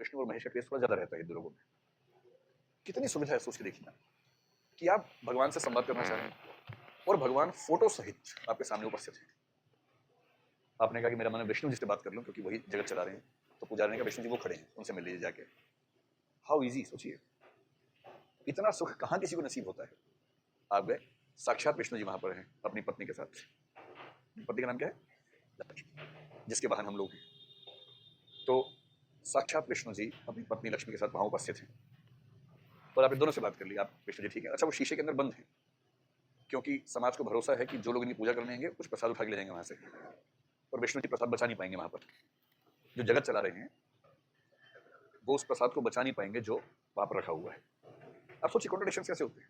विष्णु और महेश का क्रेज थोड़ा ज्यादा रहता है हिंदू लोगों में। कितनी सुविधा है सोच के देखिए ना, कि आप भगवान से संवाद करना चाह रहे हैं और भगवान फोटो सहित आपके सामने उपस्थित है। आपने कहा कि मेरा मन है विष्णु जी से बात कर लूं क्योंकि वही जगत चला रहे हैं, तो पुजारी ने कहा विष्णु जी वो खड़े हैं, उनसे मिल लीजिए जाके। हाउ इजी, सोचिए, इतना सुख कहां किसी को नसीब होता है। आप गए, साक्षात विष्णु जी वहां पर हैं अपनी पत्नी के साथ। पत्नी का नाम क्या है? लक्ष्मी, जिसके वाहन हम लोग हैं। तो साक्षात विष्णु जी अपनी पत्नी लक्ष्मी के साथ वहां उपस्थित हैं और आपने दोनों से बात कर ली। आप विष्णु जी ठीक है, अच्छा वो शीशे के अंदर बंद है क्योंकि समाज को भरोसा है कि जो लोग इनकी पूजा करने आएंगे कुछ प्रसाद उठा के ले जाएंगे वहां से, और विष्णु जी प्रसाद बचा नहीं पाएंगे वहां पर। जो जगत चला रहे हैं वो उस प्रसाद को बचा नहीं पाएंगे जो वहां पर रखा हुआ है। आप सोचिए कॉन्ट्रडिक्शन कैसे होते हैं।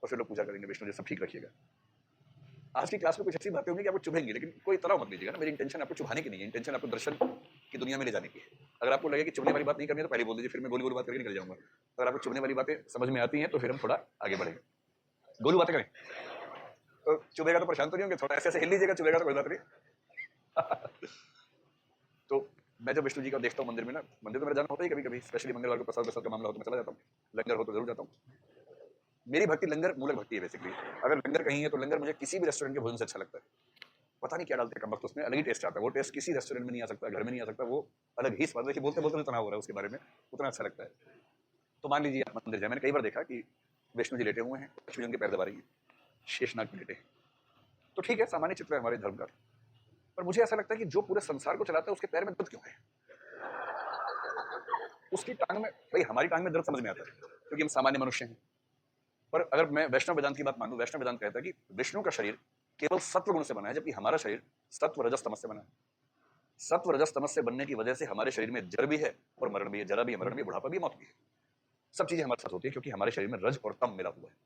और फिर लोग पूजा करेंगे, विष्णु जी सब ठीक रखिएगा। आज की क्लास में कुछ अच्छी बातें होंगी कि आपको चुभेंगी, लेकिन कोई तरह मत लीजिएगा ना। मेरी इंटेंशन आपको चुभाने की नहीं है, इंटेंशन आपको दर्शन की दुनिया में ले जाने की है। अगर आपको लगे कि चुभने वाली बात नहीं करनी है तो पहले बोल दीजिए, फिर मैं गोली गोली बात करके निकल जाऊंगा। अगर आपको चुभने वाली बातें समझ में आती हैं तो फिर हम थोड़ा आगे बढ़ेंगे। गोलू बातें करें तो चुभेगा तो परेशान तो नहीं होंगे, थोड़ा ऐसे ऐसे हिल लीजिएगा, चुभेगा तो कोई बात नहीं। तो मैं जब विष्णु जी का देखता हूँ मंदिर में ना, मंदिर तो मेरा जाना होता ही कभी कभी, स्पेशली मंगलवार को प्रसाद का मामला हो तो मैं चला जाता हूँ, लंगर हो तो जरूर जाता हूँ। मेरी भक्ति लंगर मूलक भक्ति है बेसिकली। अगर लंगर कहीं है तो लंगर मुझे किसी भी रेस्टोरेंट के भोजन से अच्छा लगता है। पता नहीं क्या डालते हैं कमबख्त उसमें, अलग ही टेस्ट आता है। वो टेस्ट किसी रेस्टोरेंट में नहीं आ सकता, घर में नहीं आ सकता, वो अलग ही स्वाद। देखिए बोलते बोलते तनाव हो रहा है उसके बारे में, उतना अच्छा लगता है। तो मान लीजिए आप मंदिर जाए, मैंने कई बार देखा कि विष्णु जी लेटे हुए हैं, लक्ष्मी जी उनके पैर दबा रही है, शेषनाग पे लेटे हैं। तो ठीक है, सामान्य चित्र है हमारे धर्म का, पर मुझे ऐसा लगता है कि जो पूरे संसार को चलाता है उसके पैर में दर्द क्यों है? उसकी टांग में, भाई हमारी टांग में दर्द समझ में आता है क्योंकि हम सामान्य मनुष्य हैं। पर अगर मैं वैष्णव वेदांत की बात मानूं, वैष्णव वेदांत कहता है कि विष्णु का शरीर केवल सत्व गुण से बना है, जबकि हमारा शरीर सत्व रजस तमस से बना है। सत्व रजस तमस से बनने की वजह से हमारे शरीर में जड़ भी है और मरण भी है, जरा भी है, मरण भी है, बुढ़ापा भी है, मौत भी है। सब चीजें हमारे साथ होती है क्योंकि हमारे शरीर में रज और तम मिला हुआ है।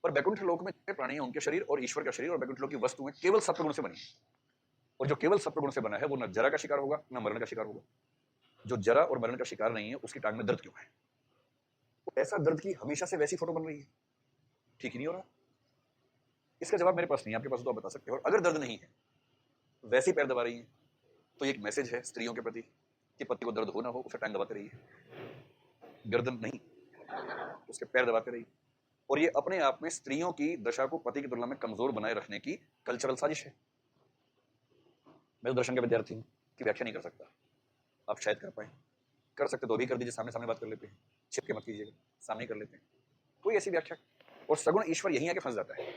पर वैकुंठ लोक में जितने प्राणी हैं उनके शरीर और ईश्वर का शरीर और वैकुंठ लोक की वस्तुएं केवल सत्व गुण से बनी है। और जो केवल सत्व गुण से बना है वो न जरा का शिकार होगा न मरण का शिकार होगा। जो जरा और मरण का शिकार नहीं है उसकी टांग में दर्द क्यों है? ऐसा दर्द की हमेशा से वैसी फोटो बन रही है, ठीक ही नहीं हो रहा। इसका जवाब मेरे पास नहीं है, आपके पास तो आप बता सकते हो। और अगर दर्द नहीं है, वैसी पैर दबा रही है, तो एक मैसेज है स्त्रियों के प्रति कि पति को दर्द हो ना हो उसे टांग दबाते रहिए, गर्दन नहीं, उसके पैर दबाते रहिए। और ये अपने आप में स्त्रियों की दशा को पति की तुलना में कमजोर बनाए रखने की कल्चरल साजिश है। मैं तो दर्शन का विद्यार्थी हूँ कि व्याख्या नहीं कर सकता, आप शायद कर पाए, कर सकते तो भी कर दीजिए, सामने सामने बात कर लेते हैं, छिप के मत कीजिएगा, सामने कर लेते हैं कोई ऐसी व्याख्या। और सगुण ईश्वर यहीं आके फंस जाता है।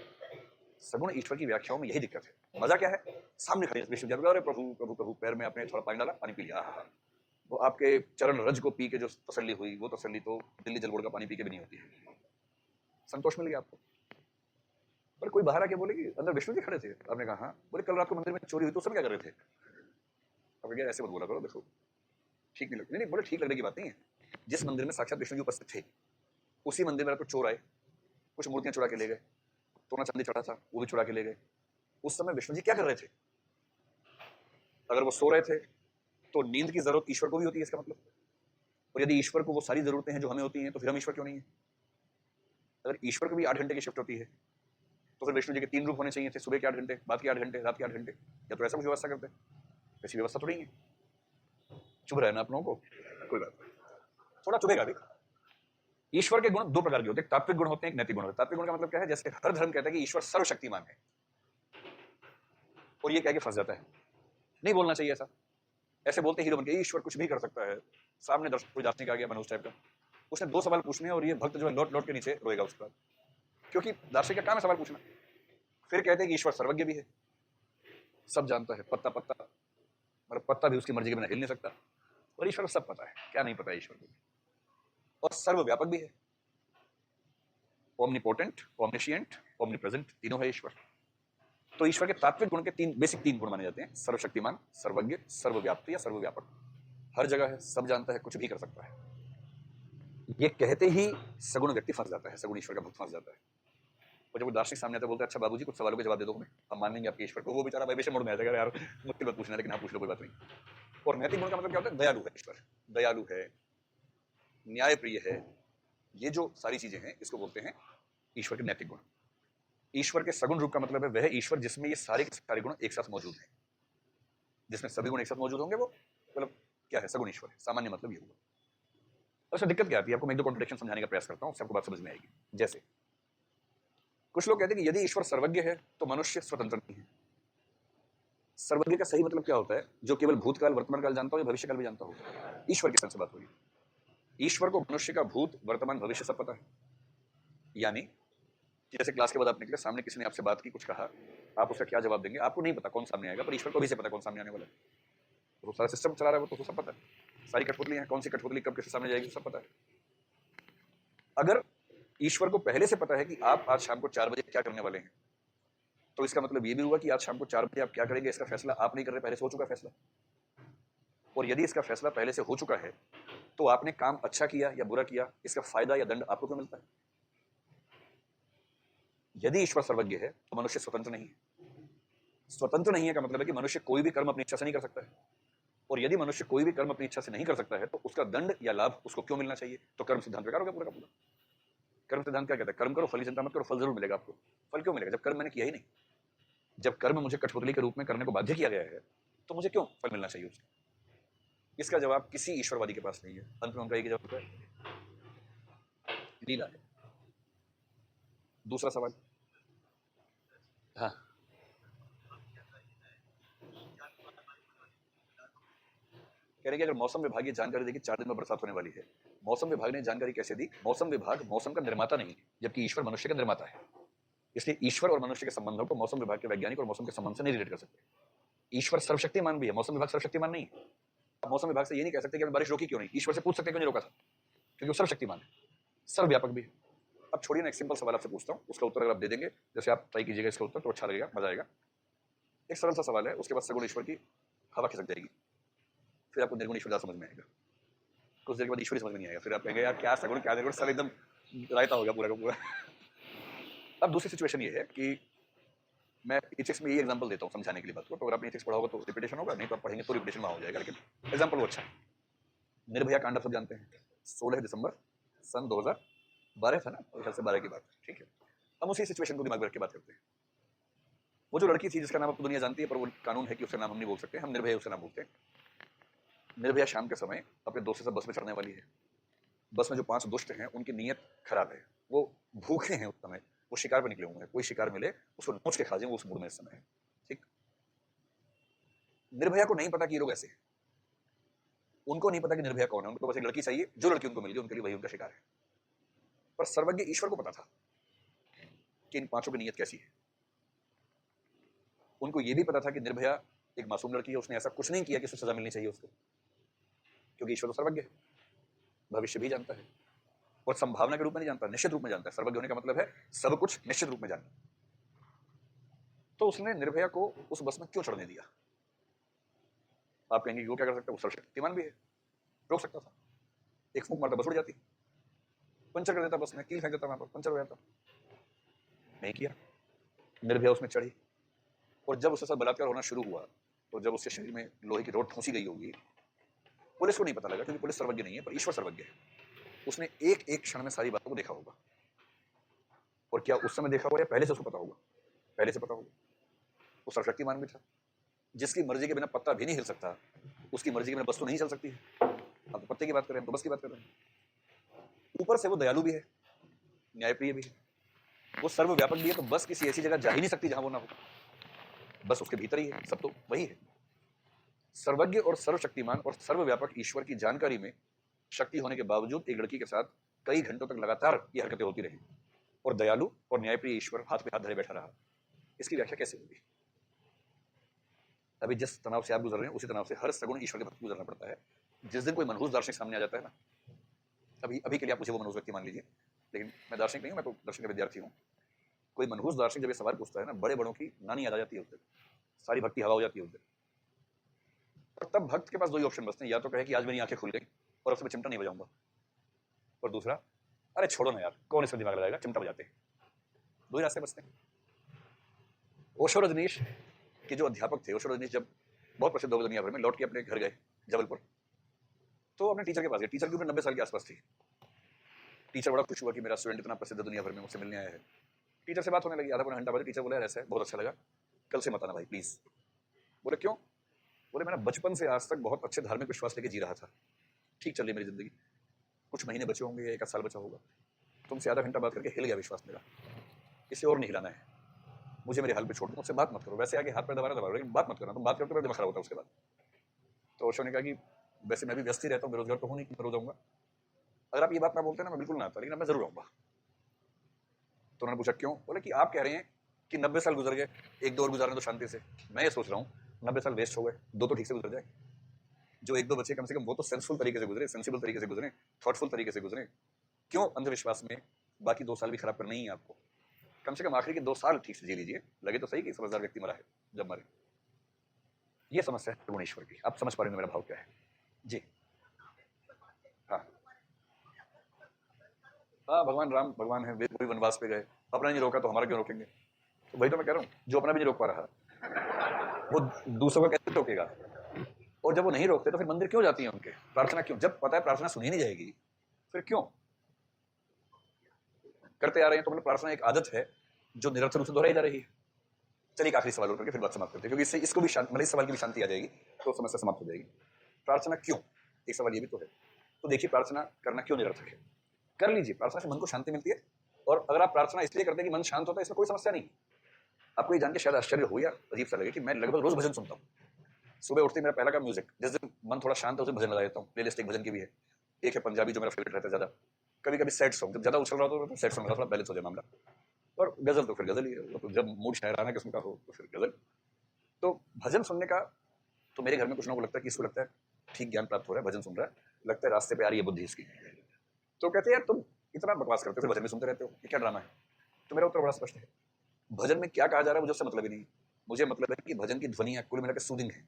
सगुण ईश्वर की व्याख्याओं में यही दिक्कत है। मजा क्या है, सामने खड़े विष्णु, अरे प्रभु प्रभु प्रभु, पैर में आपने थोड़ा पानी डाला, पानी पी लिया, वो आपके चरण रज को पी के जो तसल्ली हुई, वो तसल्ली तो दिल्ली जल बोर्ड का पानी पी के भी नहीं होती है। संतोष मिल गया आपको। पर कोई बाहर आके बोले कि अंदर विष्णु जी खड़े थे, आपने कहा हाँ, बोले कल रात को मंदिर में चोरी हुई तो सब क्या कर रहे थे? अब ऐसे मत बोला करो, देखो ठीक नहीं लगता। नहीं बोले ठीक लगने की बात नहीं है, जिस मंदिर में साक्षात विष्णु जी उपस्थित थे उसी मंदिर में रात को चोर आए, कुछ मूर्तियां चुरा के ले गए, सोना चांदी चढ़ा था वो भी चुरा के ले गए। उस समय विष्णु जी क्या कर रहे थे? अगर वो सो रहे थे तो नींद की जरूरत ईश्वर को भी होती है इसका मतलब। और यदि ईश्वर को वो सारी जरूरतें हैं जो हमें होती हैं तो फिर हम ईश्वर क्यों नहीं है? अगर ईश्वर को भी 8 घंटे की शिफ्ट होती है तो फिर विष्णु जी के 3 रूप होने चाहिए थे, सुबह के 8 घंटे, बाद के 8 घंटे, रात के 8 घंटे। या तो ऐसा कुछ व्यवस्था करते, ऐसी व्यवस्था थोड़ी है। चुभ रहा है ना आप लोगों को, कोई बात नहीं, थोड़ा चुभेगा भी। ईश्वर के गुण 2 प्रकार के होते हैं, तात्विक गुण होते हैं, एक नैतिक गुण होते हैं। तात्विक गुण का मतलब क्या है? जैसे हर धर्म कहता है कि ईश्वर सर्वशक्तिमान है, और ये कह के फंस जाता है, नहीं बोलना चाहिए ऐसा। ऐसे बोलते हीरो बन के ईश्वर कुछ भी कर सकता है। सामने कोई दार्शनिक आ गया मनोज टाइप का, उसने 2 सवाल पूछने और ये भक्त जो है लौट लौट के नीचे रोएगा उसके बाद, क्योंकि दार्शनिक का काम है सवाल पूछना। फिर कहते हैं कि ईश्वर सर्वज्ञ भी है, सब जानता है, पत्ता पत्ता, मतलब पत्ता भी उसकी मर्जी के बिना हिल नहीं सकता। और ईश्वर को सब पता है, क्या नहीं पता है ईश्वर को? और सर्वव्यापक भी है, ओमनीपोटेंट, ओमनिशिएंट, ओमनीप्रेजेंट, तीनों है ईश्वर। तो ईश्वर के तात्विक गुण के 3 गुण माने जाते हैं, सर्वशक्तिमान, सर्वज्ञ, सर्वव्याप्ति या सर्वव्यापक। हर जगह है, सब जानता है, कुछ भी कर सकता है। ये कहते ही सगुण व्यक्ति फंस जाता है, सगुण ईश्वर का भक्त फंस जाता है। और जब वो दार्शनिक सामने आता है बोलता है अच्छा बाबूजी कुछ सवालों के जवाब दे दो हमें, हम मान लेंगे आपके ईश्वर को, वो बेचारा वैसे मोड़ में आ जाएगा, यार मुश्किल बात पूछना, लेकिन हाँ पूछ लो कोई बात नहीं। और नैतिक गुण का मतलब क्या होता है? दयालु है ईश्वर, दयालु है, न्याय प्रिय है, ये जो सारी चीजें हैं इसको बोलते हैं ईश्वर के नैतिक गुण। ईश्वर के सगुण रूप का मतलब है वह ईश्वर जिसमें ये सारे के सारे गुण एक साथ मौजूद हैं, जिसमें सभी गुण एक साथ मौजूद होंगे, वो मतलब क्या है? सगुण ईश्वर है। सामान्य मतलब ये हुआ। अच्छा, दिक्कत क्या आती है? आपको मैं एक दो कॉन्ट्रडिक्शन समझाने का प्रयास करता हूँ, उससे आपको बात समझ में आएगी। जैसे कुछ लोग कहते हैं कि यदि ईश्वर सर्वज्ञ है तो मनुष्य स्वतंत्र नहीं है। सर्वज्ञ का सही मतलब क्या होता है? जो केवल भूतकाल वर्तमान काल जानता हो या भविष्य काल भी जानता हो। ईश्वर के सेंस से बात होगी। ईश्वर को मनुष्य का भूत वर्तमान भविष्य सब पता है। यानी कि जैसे क्लास के बाद आप निकले, सामने किसी ने आपसे बात की, कुछ कहा, आप उसका क्या जवाब देंगे? आपको नहीं पता कौन सामने आएगा, पर ईश्वर को भी से पता कौन सामने आने वाला है। तो सारा सिस्टम चला रहा है, वो तो सब पता है। सारी कठपुतली है, कौन सी कठपुतली कब किसके सामने जाएगी, सब पता है। अगर ईश्वर को पहले से पता है कि आप आज शाम को 4 बजे क्या करने वाले हैं, तो इसका मतलब ये भी हुआ कि आज शाम को 4 बजे आप क्या करेंगे, इसका फैसला आप नहीं कर रहे, पहले से हो चुका फैसला। और यदि इसका फैसला पहले से हो चुका है, तो आपने काम अच्छा किया या बुरा किया, इसका फायदा या दंड आपको क्यों मिलता है? यदि ईश्वर सर्वज्ञ है तो मनुष्य स्वतंत्र नहीं है। स्वतंत्र नहीं है का मतलब है कि मनुष्य कोई भी कर्म अपनी इच्छा से नहीं कर सकता है। और यदि मनुष्य कोई भी कर्म अपनी इच्छा से नहीं कर सकता है, तो उसका दंड या लाभ उसको क्यों मिलना चाहिए? तो कर्म सिद्धांत बेकार हो गया पूरा का पूरा। कर्म सिद्धांत क्या कहता है? कर्म करो, फल की चिंता मत करो, फल जरूर मिलेगा आपको। फल क्यों मिलेगा जब कर्म मैंने किया ही नहीं? जब कर्म मुझे कठपुतली के रूप में करने को बाध्य किया गया है, तो मुझे क्यों फल मिलना चाहिए उसका? इसका जवाब किसी ईश्वरवादी के पास नहीं है। अंत में उनका एक जवाब है, लीला है। दूसरा सवाल, हाँ, कह रहे कि अगर मौसम विभाग ये जानकारी दी कि 4 दिन में बरसात होने वाली है, मौसम विभाग ने जानकारी कैसे दी? मौसम विभाग मौसम का निर्माता नहीं है, जबकि ईश्वर मनुष्य का निर्माता है। इसलिए ईश्वर और मनुष्य के संबंधों को मौसम विभाग के वैज्ञानिक और मौसम के संबंध से नहीं रिलेट कर सकते। ईश्वर सर्वशक्तिमान भी है, मौसम विभाग सर्वशक्तिमान नहीं है। आप मौसम विभाग से ये नहीं कह सकते कि बारिश रोकी क्यों नहीं। ईश्वर से पूछ सकते क्यों नहीं रोका था? क्योंकि वो सर्वशक्तिमान है, सर्वव्यापक भी है। अब छोड़िए ना, एक सिंपल सवाल आपसे पूछता हूँ, उसका उत्तर अगर आप दे देंगे, जैसे आप ट्राई कीजिएगा इसका उत्तर, तो अच्छा लगेगा, मजा आएगा। एक सरल सा सवाल है, उसके बाद सगुण ईश्वर की हवा खिसक जाएगी, फिर आपको निर्गुण ईश्वर समझ में आएगा। कुछ देर के बाद ईश्वरी समझ में नहीं आएगा, फिर आप कहेंगे यार क्या सगुण क्या निर्गुण, सब एकदम रायता हो गया पूरा का पूरा। अब दूसरी सिचुएशन ये है कि मैं एथिक्स में ये एग्जांपल देता हूँ समझाने के लिए बात को, तो अगर आपने एथिक्स पढ़ा होगा तो रिपीटेशन होगा, नहीं तो आप पढ़ेंगे तो रिपीटेशन वहाँ हो जाएगा, लेकिन एग्जांपल वो अच्छा है। निर्भया कांड सब जानते हैं, 16 दिसंबर सन 2012 था ना, ख्याल से 12 की बात, ठीक है। हम उसी सिचुएशन को दिमाग में रख के बात करते हैं। वो जो लड़की थी जिसका नाम अब दुनिया जानती है, पर वो कानून है कि उसका नाम हम नहीं बोल सकते, हम निर्भया उसका नाम बोलते हैं। निर्भया शाम के समय अपने दोस्त से बस में चढ़ने वाली है। बस में जो 5 दुष्ट हैं उनकी नीयत खराब है, वो भूखे हैं उस समय, वो शिकार पर निकले हुए हैं, कोई शिकार मिले उसको नोच के खा जाए, वो उस मूड में इस समय है, ठीक। निर्भया को नहीं पता कि ये लोग ऐसे हैं, उनको नहीं पता कि निर्भया कौन है, उनको बस एक लड़की चाहिए, जो लड़की उनको मिल गई उनके लिए वही उनका शिकार है। पर सर्वज्ञ ईश्वर को पता था कि इन 5 की नीयत कैसी है। उनको ये भी पता था कि निर्भया एक मासूम लड़की है, उसने ऐसा कुछ नहीं किया कि उसको सजा मिलनी चाहिए उसको, क्योंकि ईश्वर तो सर्वज्ञ है, भविष्य भी जानता है, और संभावना के रूप में नहीं जानता, निश्चित रूप में जानता है। सर्वज्ञ होने का मतलब है सब कुछ निश्चित रूप में जानना। तो उसने निर्भया को उस बस में क्यों चढ़ने दिया? आप कहेंगे वो क्या कर सकता है, वो सर्वशक्तिमान भी है, रोक सकता था, एक फूंक मारता बस उड़ जाती, पंचर कर देता, बस में कील फेंक देता, वहां पर पंचर हो जाता। नहीं किया, निर्भया उसमें चढ़ी, और जब उसके साथ बलात्कार होना शुरू हुआ, तो जब उसके शरीर में लोहे की रोड ठूंसी गई होगी, पुलिस को नहीं पता लगा, क्योंकि पुलिस सर्वज्ञ नहीं है, पर ईश्वर सर्वज्ञ है। उसने एक एक क्षण में सारी बातों को देखा होगा। और क्या उस समय देखा होगा या पहले से उसको पता होगा? पहले से पता होगा। वो सर्वशक्तिमान भी था, जिसकी मर्जी के बिना पत्ता भी नहीं हिल सकता, उसकी मर्जी के बिना बस तो नहीं चल सकती है। हम तो पत्ते की बात कर रहे हैं, हम तो बस की बात कर रहे हैं। ऊपर से वो दयालु भी है, न्यायप्रिय भी है, वो सर्वव्यापक भी है, तो बस किसी ऐसी जगह जा ही नहीं सकती जहां वो ना हो, बस उसके भीतर ही है, सब तो वही है। सर्वज्ञ और सर्वशक्तिमान और सर्वव्यापक ईश्वर की जानकारी में शक्ति होने के बावजूद एक लड़की के साथ कई घंटों तक लगातार ये हरकतें होती रही, और दयालु और न्यायप्रिय ईश्वर हाथ पे हाथ धरे बैठा रहा। इसकी व्याख्या कैसे होगी? अभी जिस तनाव से आप गुजर रहे हैं, उसी तनाव से हर सगुण ईश्वर के भक्त गुजरना पड़ता है। जिस दिन कोई मनहूस दार्शनिक सामने आ जाता है ना, अभी अभी के लिए आप मुझे वो मनहूस व्यक्ति मान लीजिए, लेकिन मैं दार्शनिक नहीं हूँ, मैं तो दर्शन का विद्यार्थी हूँ। कोई मनहूस दार्शनिक जब ये सवाल पूछता है ना, बड़े बड़ों की नानी याद आ जाती है, उस दिन सारी भक्ति हवा हो जाती है उस दिन। और तब भक्त के पास दो ही ऑप्शन बचते हैं, या तो कहे कि आज मेरी आंखें खुल गई और अब से मैं चिमटा नहीं बजाऊंगा, और दूसरा, अरे छोड़ो ना यार, कौन इसमें दिमाग लगाएगा, चिमटा बजाते हैं। दो ही रास्ते बचते हैं। ओशो रजनीश के जो अध्यापक थे, ओशो रजनीश जब बहुत प्रसिद्ध हो गए दुनिया भर में, लौट के अपने घर गए जबलपुर, तो अपने टीचर के पास गए। टीचर की उम्र 90 साल के आसपास थी। टीचर बड़ा खुश हुआ कि मेरा स्टूडेंट इतना प्रसिद्ध दुनिया भर में मुझसे मिलने आया है। टीचर से बात होने लगी, आधा पौना घंटा बाद टीचर बोला, ऐसा है, बहुत अच्छा लगा, कल से मत आना भाई प्लीज। बोले क्यों? बोले मैंने बचपन से आज तक बहुत अच्छे धार्मिक विश्वास लेके जी रहा था, ठीक चल रही मेरी जिंदगी, कुछ महीने बचे होंगे, 1 आध साल बचा होगा, तुमसे आधा घंटा बात करके हिल गया विश्वास मेरा, इसे और नहीं हिलाना है, मुझे मेरे हाल पे छोड़ दो, मुझसे बात मत करो, वैसे आगे हाथ पे दबा रहा, लेकिन बात मत करना, तुम बात करते दिमाग खराब होता है उसके बाद। तो ओशो ने कहा कि वैसे मैं भी व्यस्त ही रहता हूँ, बेरोजगार तो हूँ नहीं, रो जाऊंगा, अगर आप ये बात ना बोलते ना मैं बिल्कुल ना आता, लेकिन मैं जरूर आऊंगा। तो उन्होंने पूछा क्यों? बोले कि आप कह रहे हैं कि 90 साल गुजर गए, 1-2 और गुजारने तो शांति से, मैं ये सोच रहा हूँ 90 साल वेस्ट हो गए, 2 तो ठीक से गुजर जाए, जो 1-2 बचे कम से कम वो तो सेंसफुल तरीके से गुजरे, सेंसिबल तरीके से गुजरे, थॉटफुल तरीके से गुजरे, क्यों अंधविश्वास में बाकी 2 साल भी खराब करना ही है आपको? कम से कम आखिरी के 2 साल ठीक से जी लीजिए, लगे तो सही कि समझदार व्यक्ति मरा है जब मरे। ये समस्या है गुणेश्वर की, आप समझ पा रहे हो मेरा भाव क्या है? जी हाँ हाँ, भगवान राम भगवान है, वही वनवास पे गए, अपना नहीं रोका तो हमारा क्यों रोकेंगे? तो वही तो मैं कह रहा हूँ, जो अपना भी नहीं रोक पा रहा वो दूसरों का कैसे रोकेगा? और जब वो नहीं रोकते तो फिर मंदिर क्यों जाती है उनके? प्रार्थना क्यों? जब पता है प्रार्थना सुनी नहीं जाएगी, फिर क्यों करते आ रहे हैं? तो मतलब प्रार्थना एक आदत है जो निरंतर रूप से दोहराई जा रही है। चलिए एक आखिरी सवाल और करके फिर बात समाप्त करते हैं, क्योंकि इससे इसको भी मतलब इस सवाल की भी शांति आ जाएगी तो समस्या समाप्त हो जाएगी। प्रार्थना क्यों, एक सवाल ये भी तो है। तो देखिए प्रार्थना करना क्यों निरर्थक है? कर लीजिए, प्रार्थना से मन को शांति मिलती है, और अगर आप प्रार्थना इसलिए करते हैं कि मन शांत होता है, इसमें कोई समस्या नहीं। आपको ये जान के शायद आश्चर्य हो या अजीब सा लगे कि मैं लगभग रोज भजन सुनता हूँ। सुबह उठते मेरा पहला काम म्यूजिक, जिस दिन मन थोड़ा शांत है उस दिन भजन लगा देता हूँ, प्लेलिस्ट एक भजन की भी है, एक है पंजाबी जो मेरा फेवरेट रहता है ज्यादा, कभी कभी सैड सॉन्ग, जब ज्यादा उछल रहा होता है तो सैड सॉन्ग थोड़ा बैलेंस हो जाए मामला, और गजल तो फिर गजल ही है, तो जब मूड शायराना किस्म का हो तो फिर गजल। तो भजन सुनने का तो मेरे घर में कुछ लोगों को लगता है कि इसको लगता है ठीक ज्ञान प्राप्त हो रहा है, भजन सुन रहा है, लगता है रास्ते पे आ रही है बुद्धि इसकी, तो कहते हैं यार तुम इतना बकवास करते हो, फिर भजन में सुनते रहते हो, ये क्या ड्रामा है? तो मेरा उत्तर बड़ा स्पष्ट है, भजन में क्या कहा जा रहा है मुझे उससे मतलब ही नहीं। मुझे मतलब है कि भजन की ध्वनियां कुल मिलाकर सूदिंग है,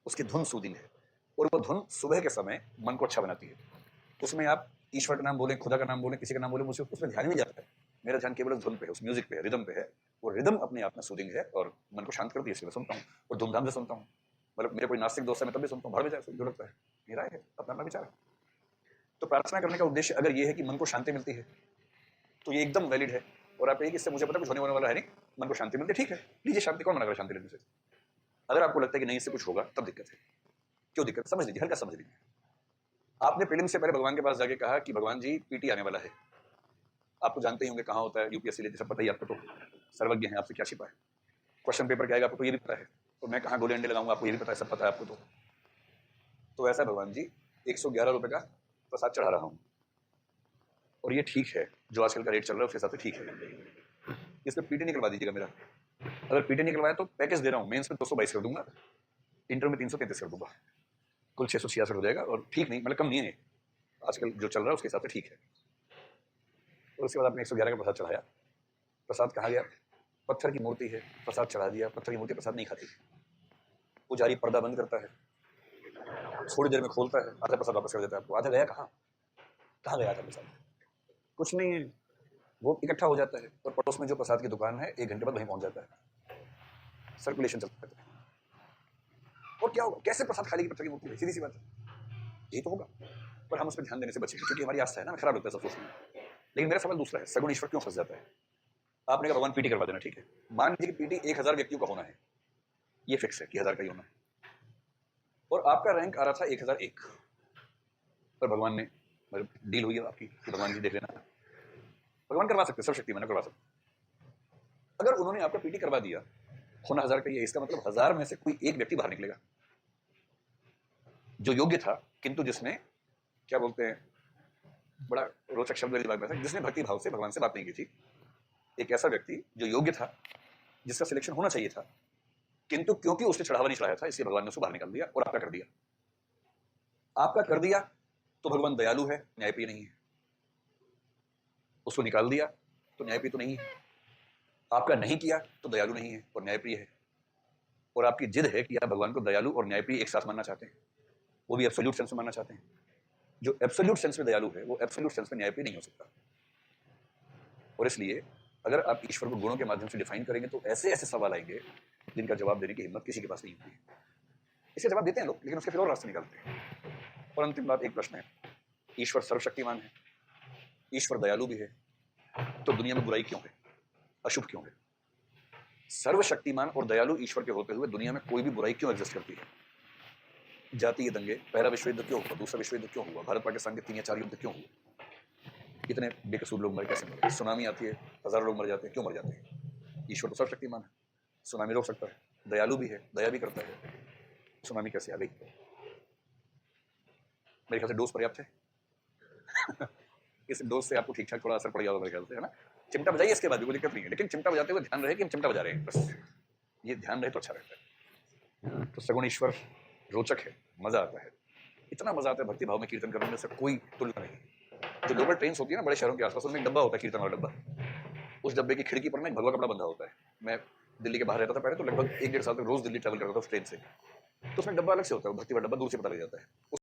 उसकी धुन सूदिंग है, और वो धुन सुबह के समय मन को अच्छा बनाती है। उसमें आप ईश्वर का नाम बोलें, खुदा का नाम बोलें, किसी का नाम बोलें, मुझे उसमें ध्यान ही नहीं जाता है, मेरा ध्यान केवल उस धुन पे है, उस म्यूजिक पे है, रिदम पे है। वो रिदम अपने आप में सूदिंग है और मन को शांत करती है, इसलिए मैं सुनता हूँ और धूमधाम से सुनता हूँ। मतलब मेरे कोई नास्तिक दोस्त है मैं तब भी सुनता हूँ, भाड़ में जाए जो लगता है, मेरा है अपना अपना विचार है। तो प्रार्थना करने का उद्देश्य अगर ये है कि मन को शांति मिलती है तो ये एकदम वैलिड है, और आप ये कि इससे मुझे पता कुछ होने वाला है नहीं, मन को शांति मिलती है, ठीक है लीजिए शांति, कौन मना कर शांति लेने से? अगर आपको लगता है कि नहीं इससे कुछ होगा तब दिक्कत है। क्यों दिक्कत? समझ लीजिए, हल्का समझ लीजिए। आपने प्रीलिम से पहले भगवान के पास जाके कहा कि भगवान जी पीटी आने वाला है, आप तो जानते ही होंगे कहाँ होता है, यूपीएससी लेते सब पता ही, आपको तो सर्वज्ञ है, आपसे क्या छिपा है। क्वेश्चन पेपर क्या आएगा आपको तो ये भी पता है, तो मैं कहाँ गोले अंडे लगाऊंगा आपको ये भी पता है, सब पता है आपको। तो ऐसा भगवान जी 111 रुपए का प्रसाद चढ़ा रहा हूँ, और ये ठीक है जो आजकल का रेट चल रहा है उसके हिसाब से ठीक है, इसमें पीटी निकलवा दीजिएगा मेरा। अगर पीटी निकलवाया तो पैकेज दे रहा हूँ, मेंस में 222 कर दूंगा, इंटर में 333 कर दूंगा, कुल 666 हो जाएगा, और ठीक नहीं मतलब कम नहीं है, आजकल जो चल रहा है उसके हिसाब से ठीक है। और उसके बाद आपने 111 का प्रसाद चढ़ाया, प्रसाद कहाँ गया? पत्थर की मूर्ति है, प्रसाद चढ़ा दिया, पत्थर की मूर्ति प्रसाद नहीं खाती, पुजारी पर्दा बंद करता है, थोड़ी देर में खोलता है, आधा प्रसाद वापस कर देता है आपको, आधा गया कहाँ? कहाँ गया था प्रसाद? कुछ नहीं है, वो इकट्ठा हो जाता है और पड़ोस में जो प्रसाद की दुकान है 1 घंटे बाद वहीं पहुंच जाता है, सर्कुलेशन चलता रहता है। और क्या होगा? कैसे प्रसाद खाली की पत्थर की मूर्ति है? सीधी सी बात है, यही तो होगा, पर हम उस पर ध्यान देने से बचेंगे क्योंकि हमारी आस्था है ना, खराब लगता है सब सोचना। लेकिन मेरा सवाल दूसरा है, सगुण ईश्वर क्यों फंस जाता है? आपने कहा भगवान पीटी करवा देना, ठीक है, मान लीजिए कि पीटी 1000 व्यक्तियों का होना है, ये फिक्स है कि 1000 का ही होना है, और आपका रैंक आ रहा था 1001, पर भगवान ने मतलब डील हुई है आपकी कि भगवान जी देख लेना, भगवान करवा सकते, सर्वशक्ति मैंने करवा सकते। अगर उन्होंने आपका पीटी करवा दिया, होना 1000 का ही है, इसका मतलब 1000 में से कोई एक व्यक्ति बाहर निकलेगा जो योग्य था, किंतु जिसने क्या बोलते हैं, बड़ा रोचक शब्द मेरे दिमाग में था, जिसने भक्ति भाव से भगवान से बात नहीं की थी, एक ऐसा व्यक्ति जो योग्य था, जिसका सिलेक्शन होना चाहिए था, किंतु क्योंकि उसने चढ़ावा नहीं चढ़ाया था इसलिए भगवान ने उसको बाहर निकाल दिया और आपका कर दिया। आपका कर दिया तो भगवान दयालु है, न्यायप्रिय नहीं है, उसको निकाल दिया तो न्यायप्रिय तो नहीं है, आपका नहीं किया तो दयालु नहीं है और न्यायप्रिय है। और आपकी जिद है कि आप भगवान को दयालु और न्यायप्रिय एक साथ मानना चाहते हैं, वो भी एब्सोल्यूट सेंस में मानना चाहते हैं। जो एब्सोल्यूट सेंस में दयालु है वो एब्सोल्यूट सेंस में न्यायप्रिय नहीं हो सकता, और इसलिए अगर आप ईश्वर को गुणों के माध्यम से डिफाइन करेंगे तो ऐसे ऐसे सवाल आएंगे जिनका जवाब देने की हिम्मत किसी के पास नहीं होती है। इसके जवाब देते हैं लोग, लेकिन उसके फिर और रास्ते निकालते हैं। और अंतिम बात, एक प्रश्न है, ईश्वर सर्वशक्तिमान है, ईश्वर दयालु भी है, तो दुनिया में बुराई क्यों है, अशुभ क्यों है? सर्वशक्तिमान और दयालु ईश्वर के होते हुए दुनिया में कोई भी बुराई क्यों एग्जिस्ट करती है? जातीय दंगे, पहला विश्व युद्ध क्यों हुआ, दूसरा विश्व युद्ध क्यों हुआ, भारत पाकिस्तान के 3 या 4 युद्ध क्यों हुए, इतने बेकसूर लोग मरे कैसे मरे, सुनामी आती है, हजारों लोग मर जाते हैं, क्यों मर जाते हैं? ईश्वर तो सर्वशक्तिमान है, सुनामी रोक सकता है, दयालु भी है, दया भी करता है, सुनामी कैसे आ गई? मेरे ख्याल से डोज पर्याप्त है। इस डोज से आपको ठीक ठाक थोड़ा असर पड़ गया होगा मेरे ख्याल से, है ना? चिमटा बजाइए, इसके बाद भी कोई दिक्कत नहीं है, लेकिन चिमटा बजाते हुए ध्यान रहे कि हम चिमटा बजा रहे हैं, बस ये ध्यान रहे तो अच्छा रहता है। तो सगुण ईश्वर रोचक है, मजा आता है, इतना मजा आता है भक्ति भाव में कीर्तन करने में, से कोई तुलना नहीं। जो लोकल ट्रेन होती है ना बड़े शहरों के आसपास, उसमें एक डब्बा होता है, कीर्तन वाला डब्बा, उस डब्बे की खिड़की पर ना एक भगवा कपड़ा बंधा होता है। मैं दिल्ली के बाहर रहता था पहले, तो लगभग 1 डेढ़ साल तक रोज दिल्ली ट्रैवल करता था उस ट्रेन से, तो उसमें डब्बा अलग से होता है, भक्ति वाला डब्बा दूर से पता लग जाता है।